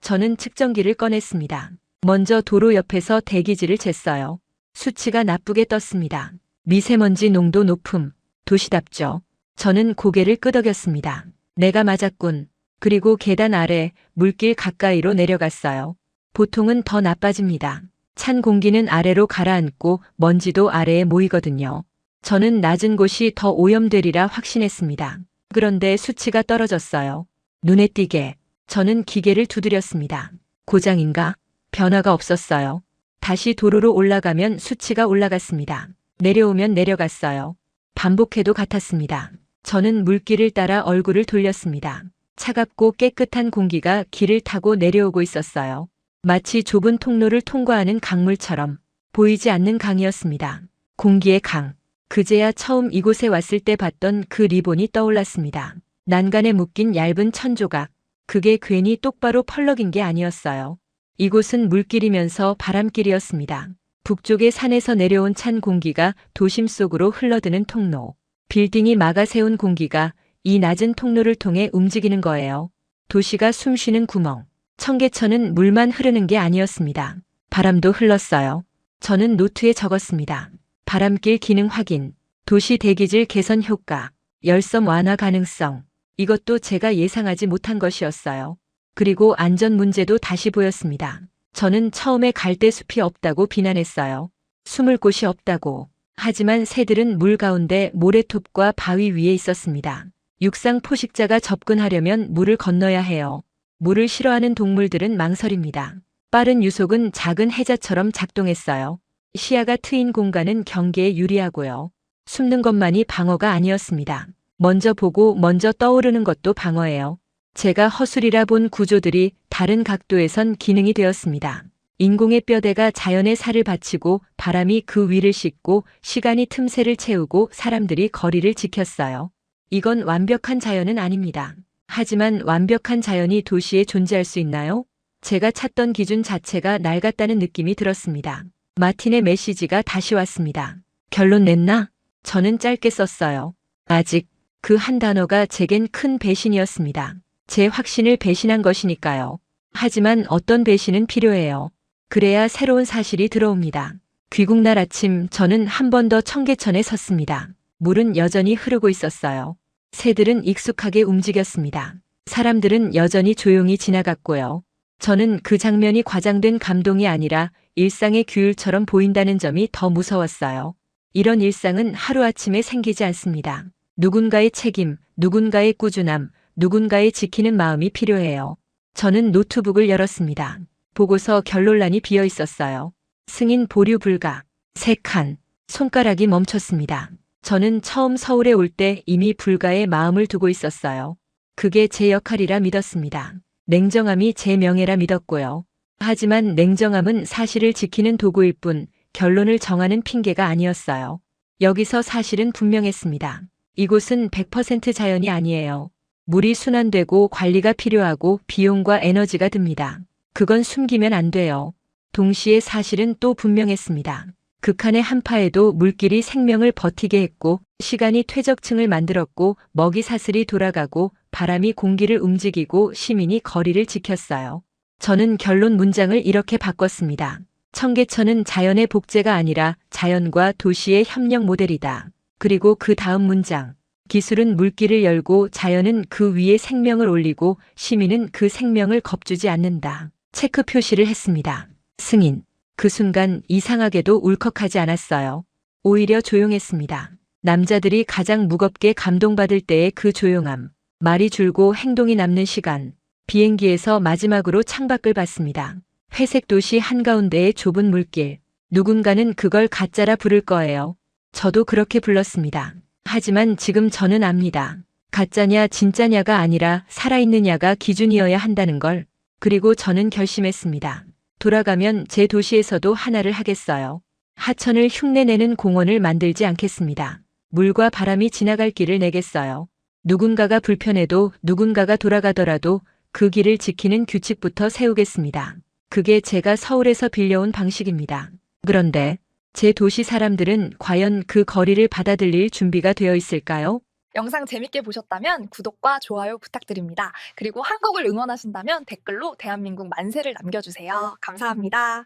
B: 저는 측정기를 꺼냈습니다. 먼저 도로 옆에서 대기질을 쟀어요. 수치가 나쁘게 떴습니다. 미세먼지 농도 높음. 도시답죠. 저는 고개를 끄덕였습니다. 내가 맞았군. 그리고 계단 아래 물길 가까이로 내려갔어요. 보통은 더 나빠집니다. 찬 공기는 아래로 가라앉고 먼지도 아래에 모이거든요. 저는 낮은 곳이 더 오염되리라 확신했습니다. 그런데 수치가 떨어졌어요. 눈에 띄게. 저는 기계를 두드렸습니다. 고장인가? 변화가 없었어요. 다시 도로로 올라가면 수치가 올라갔습니다. 내려오면 내려갔어요. 반복해도 같았습니다. 저는 물길을 따라 얼굴을 돌렸습니다. 차갑고 깨끗한 공기가 길을 타고 내려오고 있었어요. 마치 좁은 통로를 통과하는 강물처럼 보이지 않는 강이었습니다. 공기의 강. 그제야 처음 이곳에 왔을 때 봤던 그 리본이 떠올랐습니다. 난간에 묶인 얇은 천조각. 그게 괜히 똑바로 펄럭인 게 아니었어요. 이곳은 물길이면서 바람길이었습니다. 북쪽의 산에서 내려온 찬 공기가 도심 속으로 흘러드는 통로. 빌딩이 막아 세운 공기가 이 낮은 통로를 통해 움직이는 거예요. 도시가 숨쉬는 구멍. 청계천은 물만 흐르는 게 아니었습니다. 바람도 흘렀어요. 저는 노트에 적었습니다. 바람길 기능 확인, 도시 대기질 개선 효과, 열섬 완화 가능성. 이것도 제가 예상하지 못한 것이었어요. 그리고 안전 문제도 다시 보였습니다. 저는 처음에 갈대숲이 없다고 비난했어요. 숨을 곳이 없다고. 하지만 새들은 물 가운데 모래톱과 바위 위에 있었습니다. 육상 포식자가 접근하려면 물을 건너야 해요. 물을 싫어하는 동물들은 망설입니다. 빠른 유속은 작은 해자처럼 작동했어요. 시야가 트인 공간은 경계에 유리하고요. 숨는 것만이 방어가 아니었습니다. 먼저 보고 먼저 떠오르는 것도 방어예요. 제가 허술이라 본 구조들이 다른 각도에선 기능이 되었습니다. 인공의 뼈대가 자연의 살을 받치고 바람이 그 위를 씻고 시간이 틈새를 채우고 사람들이 거리를 지켰어요. 이건 완벽한 자연은 아닙니다. 하지만 완벽한 자연이 도시에 존재할 수 있나요? 제가 찾던 기준 자체가 낡았다는 느낌이 들었습니다. 마틴의 메시지가 다시 왔습니다. 결론 냈나? 저는 짧게 썼어요. 아직. 그 한 단어가 제겐 큰 배신이었습니다. 제 확신을 배신한 것이니까요. 하지만 어떤 배신은 필요해요. 그래야 새로운 사실이 들어옵니다. 귀국날 아침 저는 한 번 더 청계천에 섰습니다. 물은 여전히 흐르고 있었어요. 새들은 익숙하게 움직였습니다. 사람들은 여전히 조용히 지나갔고요. 저는 그 장면이 과장된 감동이 아니라 일상의 규율처럼 보인다는 점이 더 무서웠어요. 이런 일상은 하루아침에 생기지 않습니다. 누군가의 책임, 누군가의 꾸준함, 누군가의 지키는 마음이 필요해요. 저는 노트북을 열었습니다. 보고서 결론란이 비어 있었어요. 승인 보류 불가. 3칸. 손가락이 멈췄습니다. 저는 처음 서울에 올 때 이미 불가에 마음을 두고 있었어요. 그게 제 역할이라 믿었습니다. 냉정함이 제 명예라 믿었고요. 하지만 냉정함은 사실을 지키는 도구일 뿐 결론을 정하는 핑계가 아니었어요. 여기서 사실은 분명했습니다. 이곳은 100% 자연이 아니에요. 물이 순환되고 관리가 필요하고 비용과 에너지가 듭니다. 그건 숨기면 안 돼요. 동시에 사실은 또 분명했습니다. 극한의 한파에도 물길이 생명을 버티게 했고 시간이 퇴적층을 만들었고 먹이 사슬이 돌아가고 바람이 공기를 움직이고 시민이 거리를 지켰어요. 저는 결론 문장을 이렇게 바꿨습니다. 청계천은 자연의 복제가 아니라 자연과 도시의 협력 모델이다. 그리고 그 다음 문장. 기술은 물길을 열고 자연은 그 위에 생명을 올리고 시민은 그 생명을 겁주지 않는다. 체크 표시를 했습니다. 승인. 그 순간 이상하게도 울컥하지 않았어요. 오히려 조용했습니다. 남자들이 가장 무겁게 감동받을 때의 그 조용함. 말이 줄고 행동이 남는 시간. 비행기에서 마지막으로 창밖을 봤습니다. 회색 도시 한가운데의 좁은 물길. 누군가는 그걸 가짜라 부를 거예요. 저도 그렇게 불렀습니다. 하지만 지금 저는 압니다. 가짜냐 진짜냐가 아니라 살아있느냐가 기준이어야 한다는 걸. 그리고 저는 결심했습니다. 돌아가면 제 도시에서도 하나를 하겠어요. 하천을 흉내내는 공원을 만들지 않겠습니다. 물과 바람이 지나갈 길을 내겠어요. 누군가가 불편해도 누군가가 돌아가더라도 그 길을 지키는 규칙부터 세우겠습니다. 그게 제가 서울에서 빌려온 방식입니다. 그런데 제 도시 사람들은 과연 그 거리를 받아들일 준비가 되어 있을까요?
C: 영상 재밌게 보셨다면 구독과 좋아요 부탁드립니다. 그리고 한국을 응원하신다면 댓글로 대한민국 만세를 남겨주세요. 감사합니다.